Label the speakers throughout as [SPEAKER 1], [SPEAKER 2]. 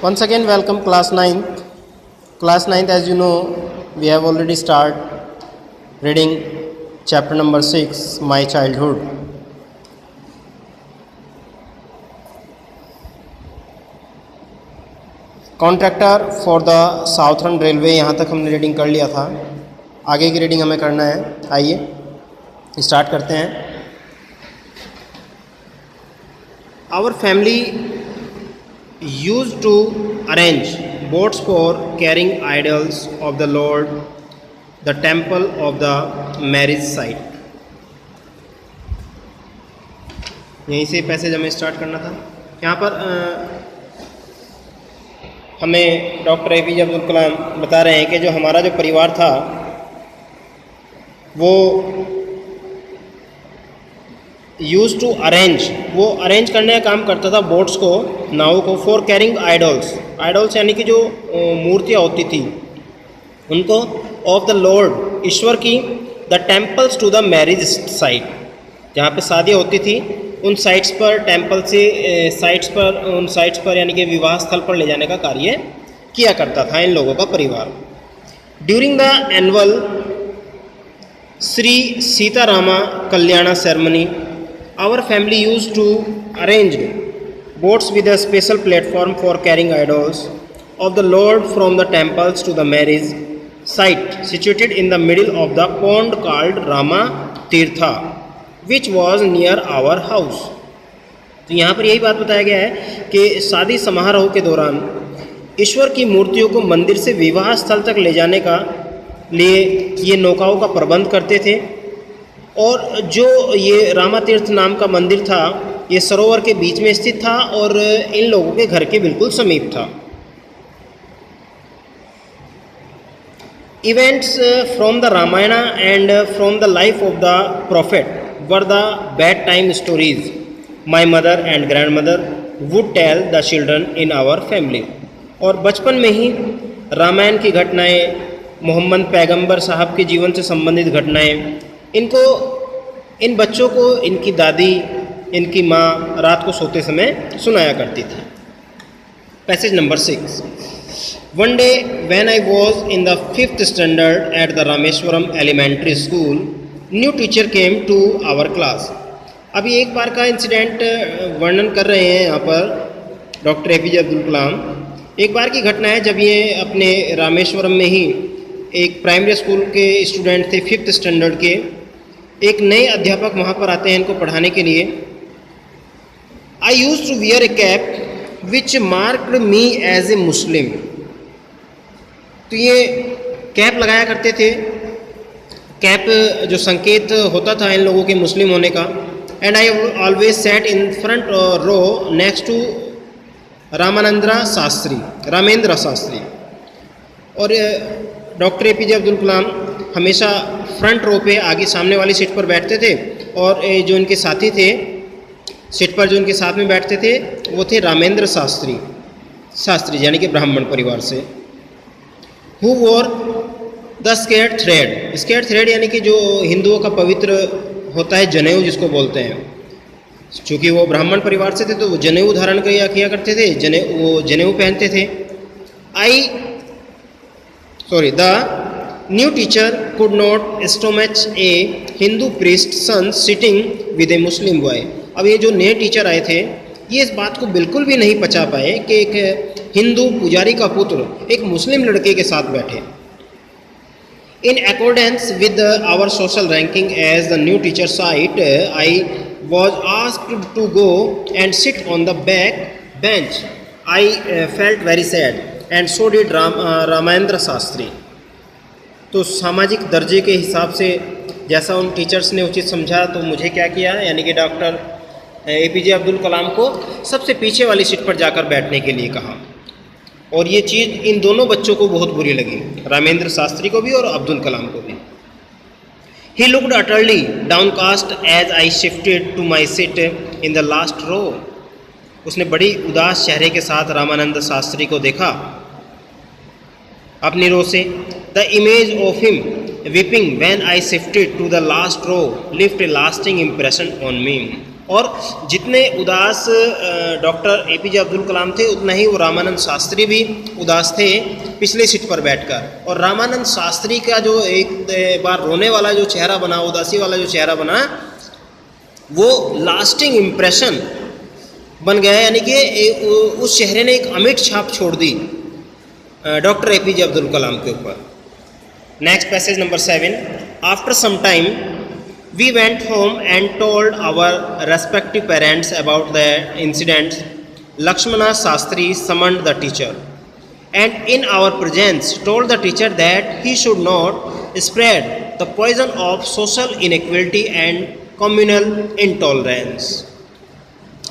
[SPEAKER 1] Once again, welcome class 9th. Class 9th, as you know, we have already started reading chapter number 6, My Childhood. Contractor for the southern railway, यहाँ तक हमने reading कर लिया था. आगे की reading हमें करना है. आइए स्टार्ट करते हैं. Our family used to arrange boats for carrying idols of the Lord, the temple of the marriage site. यहीं से पैसेज हमें स्टार्ट करना था. यहाँ पर हमें डॉक्टर APJ अब्दुल कलाम बता रहे हैं कि जो हमारा जो परिवार था वो यूज़ टू अरेंज, वो अरेंज करने का काम करता था बोट्स को, नावों को, फॉर कैरिंग आइडल्स. आइडल्स यानी कि जो मूर्तियाँ होती थी उनको, ऑफ द लॉर्ड, ईश्वर की, the temples to the marriage site, जहाँ पे शादियाँ होती थी उन साइट्स पर, टेम्पल से साइट्स पर, उन साइट्स पर यानी कि विवाह स्थल पर ले जाने का कार्य किया करता था इन लोगों का परिवार. During the annual Shri Sitarama Kalyana ceremony, our family used to arrange boats with a special platform for carrying idols of the Lord from the temples to the marriage site situated in the middle of the pond called Rama Tirtha, which was near our house. तो यहाँ पर यही बात बताया गया है कि शादी समारोह के दौरान ईश्वर की मूर्तियों को मंदिर से विवाह स्थल तक ले जाने का लिए ये नौकाओं का प्रबंध करते थे. और जो ये रामा तीर्थ नाम का मंदिर था ये सरोवर के बीच में स्थित था और इन लोगों के घर के बिल्कुल समीप था. Events from the Ramayana and from the life of the prophet were the bedtime stories my mother and grandmother would tell the children in our family. और बचपन में ही रामायण की घटनाएं, मोहम्मद पैगंबर साहब के जीवन से संबंधित घटनाएं, इनको, इन बच्चों को इनकी दादी, इनकी माँ रात को सोते समय सुनाया करती थी. Passage number 6. One day when I was in the 5th standard at the Rameswaram elementary school, new teacher came to our class. अभी एक बार का इंसिडेंट वर्णन कर रहे हैं यहाँ पर डॉक्टर APJ अब्दुल कलाम. एक बार की घटना है जब ये अपने रामेश्वरम में ही एक प्राइमरी स्कूल के स्टूडेंट थे, 5th स्टैंडर्ड के. एक नए अध्यापक वहाँ पर आते हैं इनको पढ़ाने के लिए. I use to wear a cap which marked me as a Muslim. तो ये कैप लगाया करते थे, कैप जो संकेत होता था इन लोगों के मुस्लिम होने का. And I always sat in front row next to Ramendra Shastri. और डॉक्टर APJ अब्दुल कलाम हमेशा फ्रंट रो पे आगे सामने वाली सीट पर बैठते थे और जो इनके साथी थे सीट पर, जो इनके साथ में बैठते थे वो थे रामेंद्र शास्त्री यानी कि ब्राह्मण परिवार से. Who war the scared thread यानी कि जो हिंदुओं का पवित्र होता है जनेऊ जिसको बोलते हैं. चूँकि वो ब्राह्मण परिवार से थे तो वो जनेऊ धारण किया करते थे, वो जनेऊ पहनते थे. The new teacher could not stomach a Hindu priest's son sitting with a Muslim boy. अब ये जो नए टीचर आए थे ये इस बात को बिल्कुल भी नहीं पचा पाए कि एक हिंदू पुजारी का पुत्र एक मुस्लिम लड़के के साथ बैठे. In accordance with our social ranking as the new teacher site, I was asked to go and sit on the back bench. I felt very sad and so did Ramendra Shastri. तो सामाजिक दर्जे के हिसाब से जैसा उन टीचर्स ने उचित समझा तो मुझे क्या किया, यानी कि डॉक्टर APJ अब्दुल कलाम को सबसे पीछे वाली सीट पर जाकर बैठने के लिए कहा. और ये चीज़ इन दोनों बच्चों को बहुत बुरी लगी, रामेंद्र शास्त्री को भी और अब्दुल कलाम को भी. He looked utterly downcast as I shifted to my seat in the last row. उसने बड़ी उदास चेहरे के साथ रामानंद शास्त्री को देखा अपनी रो से. The image of him weeping when I shifted to the last row left a lasting impression on me. और जितने उदास डॉक्टर APJ अब्दुल कलाम थे, उतना ही वो रामानंद शास्त्री भी उदास थे पिछले सीट पर बैठकर। और रामानंद शास्त्री का जो एक बार रोने वाला जो चेहरा बना, उदासी वाला जो चेहरा बना, वो लास्टिंग इम्प्रेशन बन गया, यानी कि उस चेहरे ने एक अमिट छाप छोड़ दी डॉक्टर APJ अब्दुल कलाम के ऊपर। Next passage number 7। After some time we went home and told our respective parents about the incidents. Lakshmana Shastri summoned the teacher and in our presence told the teacher that he should not spread the poison of social inequality and communal intolerance.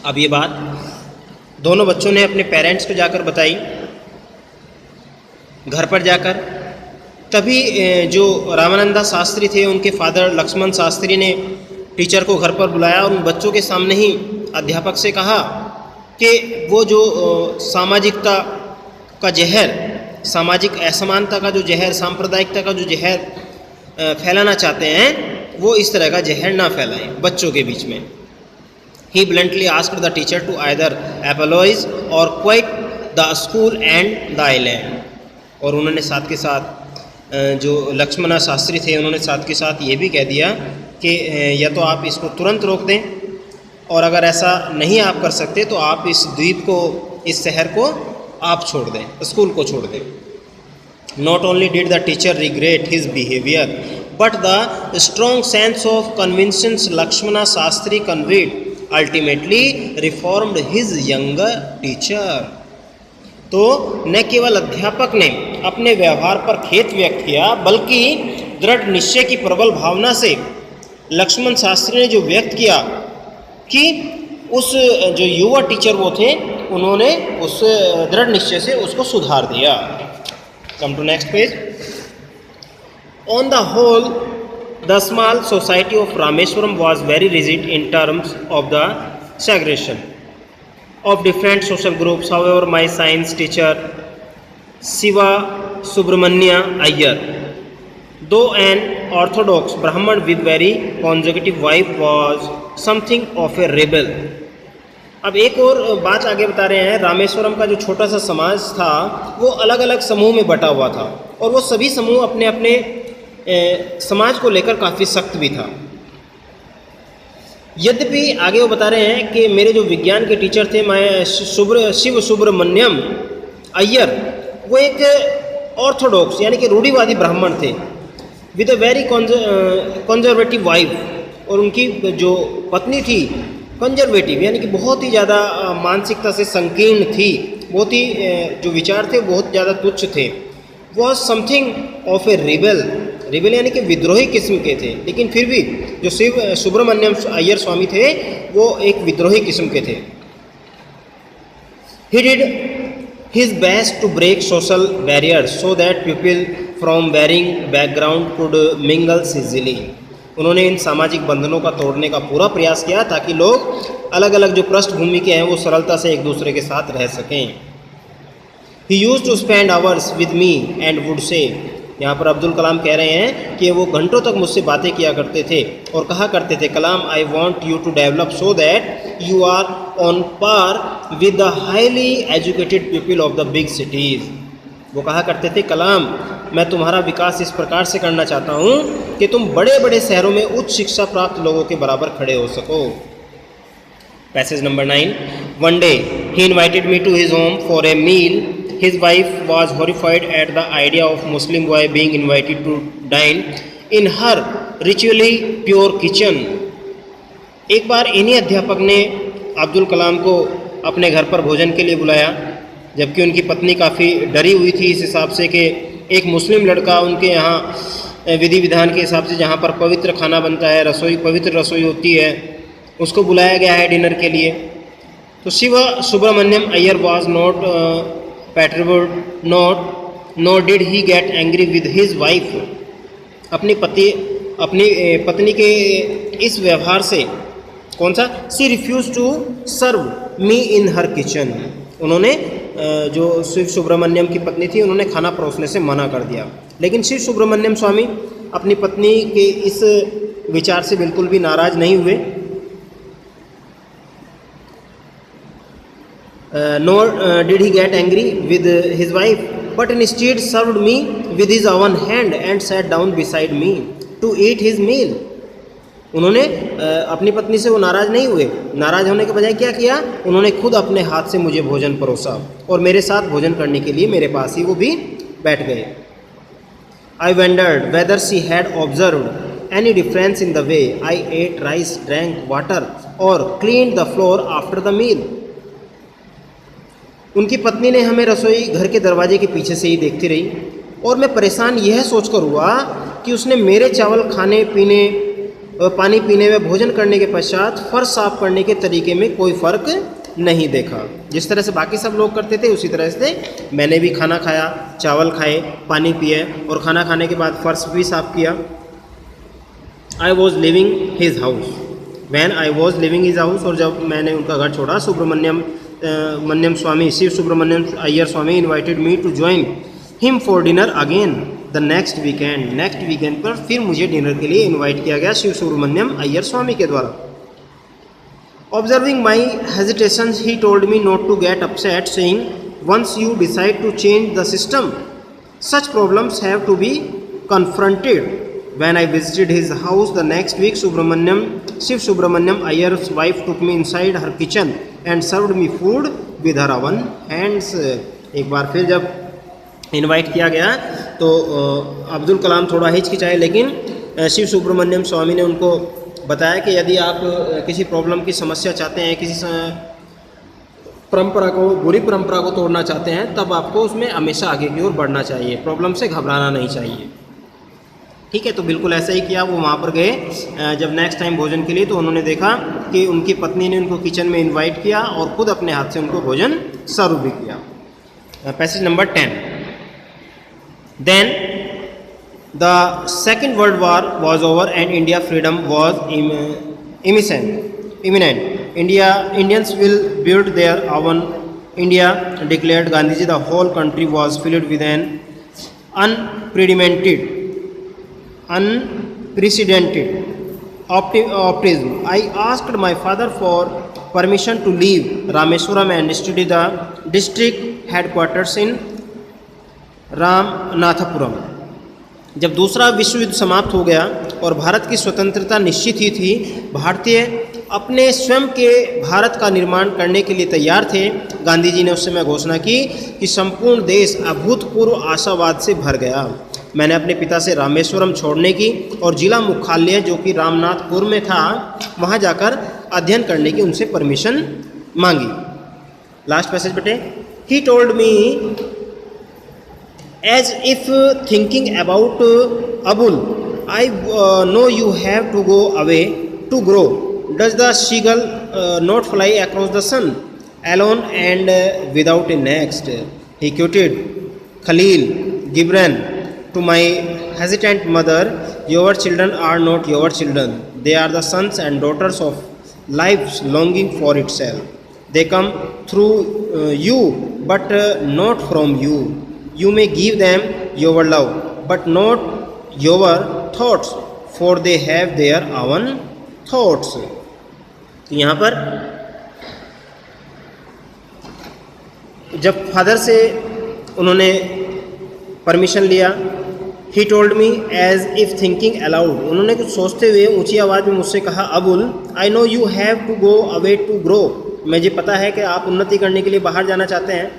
[SPEAKER 1] अब ये बात दोनों बच्चों ने अपने parents को जाकर बताई, घर पर जाकर। तभी जो रामानंदा शास्त्री थे, उनके फादर लक्ष्मण शास्त्री ने टीचर को घर पर बुलाया और उन बच्चों के सामने ही अध्यापक से कहा कि वो जो सामाजिकता का जहर, सामाजिक असमानता का जो जहर, सांप्रदायिकता का जो जहर फैलाना चाहते हैं, वो इस तरह का जहर ना फैलाएं बच्चों के बीच में। He bluntly asked the teacher to either apologize or quit the school and the island. और उन्होंने साथ के साथ जो लक्ष्मणा शास्त्री थे, उन्होंने साथ के साथ ये भी कह दिया कि या तो आप इसको तुरंत रोक दें, और अगर ऐसा नहीं आप कर सकते तो आप इस द्वीप को, इस शहर को आप छोड़ दें, स्कूल को छोड़ दें। Not only did the teacher regret his behavior, but the strong sense of convictions Lakshmana Shastri conveyed ultimately reformed his younger teacher. तो न केवल अध्यापक ने अपने व्यवहार पर खेद व्यक्त किया, बल्कि दृढ़ निश्चय की प्रबल भावना से लक्ष्मण शास्त्री ने जो व्यक्त किया कि उस जो युवा टीचर वो थे, उन्होंने उस दृढ़ निश्चय से उसको सुधार दिया। Come to next page. On the whole the small society of Rameswaram was very rigid in terms of the segregation of different social groups. However, my science teacher Siva Subramanya Iyer, though an orthodox Brahman with very conservative wife, was something of a rebel. अब एक और बात आगे बता रहे हैं। रामेश्वरम का जो छोटा सा समाज था, वो अलग अलग समूह में बटा हुआ था, और वो सभी समूह अपने अपने समाज को लेकर काफ़ी सख्त भी था। यद्यपि आगे वो बता रहे हैं कि मेरे जो विज्ञान के टीचर थे, मैं शिव सुब्रमण्यम अय्यर, वो एक ऑर्थोडॉक्स यानी कि रूढ़िवादी ब्राह्मण थे, with a very conservative wife, और उनकी जो पत्नी थी कंजर्वेटिव यानी कि बहुत ही ज़्यादा मानसिकता से संकीर्ण थी, बहुत ही जो विचार थे बहुत ज़्यादा तुच्छ थे। Was something of A rebel, rebel यानी कि विद्रोही किस्म के थे, लेकिन फिर भी जो शिव सुब्रमण्यम अय्यर स्वामी थे वो एक विद्रोही किस्म के थे। He did his best to break social barriers so that people from varying background could mingle easily. उन्होंने इन सामाजिक बंधनों का तोड़ने का पूरा प्रयास किया ताकि लोग अलग अलग जो पृष्ठभूमि के हैं वो सरलता से एक दूसरे के साथ रह सकें। He used to spend hours with me and would say, यहाँ पर अब्दुल कलाम कह रहे हैं कि वो घंटों तक मुझसे बातें किया करते थे और कहा करते थे, Kalam, I want you to develop so that you are on par with the highly educated people of the big cities. वो कहा करते थे, कलाम, मैं तुम्हारा विकास इस प्रकार से करना चाहता हूँ कि तुम बड़े बड़े शहरों में उच्च शिक्षा प्राप्त लोगों के बराबर खड़े हो सको। Passage number 9। One day he invited me to his home for a meal. His wife was horrified at the idea of Muslim boy being invited to dine in her ritually pure kitchen. एक बार इन्हीं अध्यापक ने अब्दुल कलाम को अपने घर पर भोजन के लिए बुलाया, जबकि उनकी पत्नी काफ़ी डरी हुई थी इस हिसाब से कि एक मुस्लिम लड़का उनके यहाँ विधि विधान के हिसाब से जहाँ पर पवित्र खाना बनता है, रसोई पवित्र रसोई होती है, उसको बुलाया गया है डिनर के लिए। तो Shiv Subramaniam Iyer was not perturbed, nor did he get angry with his wife. अपनी पत्नी के इस व्यवहार से, कौन सा, she refused to serve me in her kitchen. उन्होंने जो शिव सुब्रमण्यम की पत्नी थी उन्होंने खाना परोसने से मना कर दिया, लेकिन शिव सुब्रमण्यम स्वामी अपनी पत्नी के इस विचार से बिल्कुल भी नाराज़ नहीं हुए। nor did he get angry with his wife, but instead served me with his own hand and sat down beside me to eat his meal. उन्होंने अपनी पत्नी से वो नाराज़ नहीं हुए, नाराज़ होने के बजाय क्या किया, उन्होंने खुद अपने हाथ से मुझे भोजन परोसा और मेरे साथ भोजन करने के लिए मेरे पास ही वो भी बैठ गए. I wondered whether she had observed any difference in the way I ate rice, drank water or cleaned the floor after the meal. उनकी पत्नी ने हमें रसोई घर के दरवाजे के पीछे से ही देखती रही और मैं परेशान यह सोचकर हुआ कि उसने मेरे चावल खाने पीने, पानी पीने व भोजन करने के पश्चात फर्श साफ करने के तरीके में कोई फ़र्क नहीं देखा. जिस तरह से बाकी सब लोग करते थे उसी तरह से मैंने भी खाना खाया, चावल खाए, पानी पिए और खाना खाने के बाद फर्श भी साफ किया. I was living his house, when I was living his house, और जब मैंने उनका घर छोड़ा, Subramaniam Swami, Shiv Subramaniam Iyer Swami invited me to join him for dinner again the next weekend. Next weekend पर फिर मुझे डिनर के लिए इन्वाइट किया गया शिव सुब्रमण्यम अय्यर स्वामी के द्वारा. Observing my hesitations, he told me not to get upset, saying, once you decide to change the system, such problems have to be confronted. When I visited his house the next week, Shiv Subramanyam Iyer's wife took me inside her kitchen and served me food with her own hands. एक बार फिर जब invite किया गया तो अब्दुल कलाम थोड़ा हिचकिचाए, लेकिन शिव सुब्रमण्यम स्वामी ने उनको बताया कि यदि आप किसी प्रॉब्लम की समस्या चाहते हैं, किसी परंपरा को, बुरी परंपरा को तोड़ना चाहते हैं, तब आपको उसमें हमेशा आगे की ओर बढ़ना चाहिए, प्रॉब्लम से घबराना नहीं चाहिए. ठीक है, तो बिल्कुल ऐसा ही किया. वो वहाँ पर गए जब नेक्स्ट टाइम भोजन के लिए, तो उन्होंने देखा कि उनकी पत्नी ने उनको किचन में इन्वाइट किया और खुद अपने हाथ से उनको भोजन सर्व भी किया. Passage number 10. Then the Second World War was over and India freedom was imminent. Indians will build their own India, declared Gandhiji. The whole country was filled with an unprecedented optimism. I asked my father for permission to leave Rameswaram and study the district headquarters in Ramanathapuram. जब दूसरा विश्व युद्ध समाप्त हो गया और भारत की स्वतंत्रता निश्चित ही थी, भारतीय अपने स्वयं के भारत का निर्माण करने के लिए तैयार थे. गांधी जी ने उस समय घोषणा की कि संपूर्ण देश अभूतपूर्व आशावाद से भर गया. मैंने अपने पिता से रामेश्वरम छोड़ने की और जिला मुख्यालय जो कि रामनाथपुर में था, वहाँ जाकर अध्ययन करने की उनसे परमिशन मांगी. लास्ट पैसेज बेटे. ही told me as if thinking about Abul, I know you have to go away to grow. Does the seagull not fly across the sun alone and without a nest? He quoted Khalil Gibran to my hesitant mother, your children are not your children. They are the sons and daughters of life's longing for itself. They come through you, but not from you. You may give them your love, but not your thoughts, for they have their own thoughts. तो यहाँ पर जब father से उन्होंने permission लिया, he told me as if thinking aloud, उन्होंने कुछ सोचते हुए ऊंची आवाज़ में मुझसे कहा, Abul, I know you have to go away to grow, मुझे पता है कि आप उन्नति करने के लिए बाहर जाना चाहते हैं.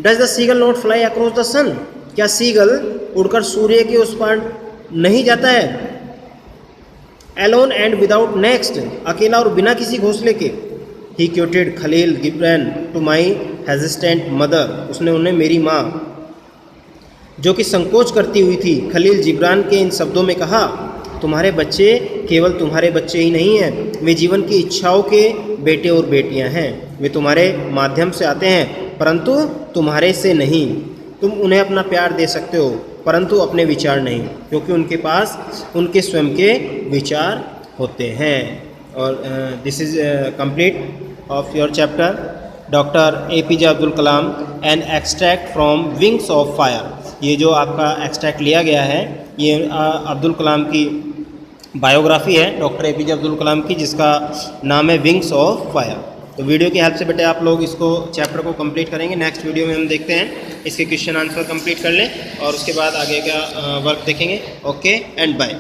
[SPEAKER 1] Does the seagull not fly across the sun, क्या सीगल उड़कर सूर्य के उस पार नहीं जाता है. एलोन एंड विदाउट नेक्स्ट, अकेला और बिना किसी घोंसले के. ही क्योटेड खलील गिब्रान टू माई हेजिस्टेंट मदर, उसने उन्हें मेरी माँ जो कि संकोच करती हुई थी, खलील जिब्रान के इन शब्दों में कहा, तुम्हारे बच्चे केवल तुम्हारे बच्चे ही नहीं हैं, वे जीवन की इच्छाओं के बेटे और बेटियां हैं. वे तुम्हारे माध्यम से आते हैं परंतु तुम्हारे से नहीं. तुम उन्हें अपना प्यार दे सकते हो परंतु अपने विचार नहीं, क्योंकि उनके पास उनके स्वयं के विचार होते हैं. और this is complete of your chapter doctor APJ Abdul Kalam an extract from wings of fire. ये जो आपका एक्सट्रैक्ट लिया गया है, ये अब्दुल कलाम की बायोग्राफी है, डॉक्टर APJ अब्दुल कलाम की, जिसका नाम है विंग्स ऑफ फायर. तो वीडियो की हेल्प से बेटे आप लोग इसको चैप्टर को कंप्लीट करेंगे। नेक्स्ट वीडियो में हम देखते हैं इसके क्वेश्चन आंसर कंप्लीट कर लें और उसके बाद आगे का वर्क देखेंगे। Okay and bye.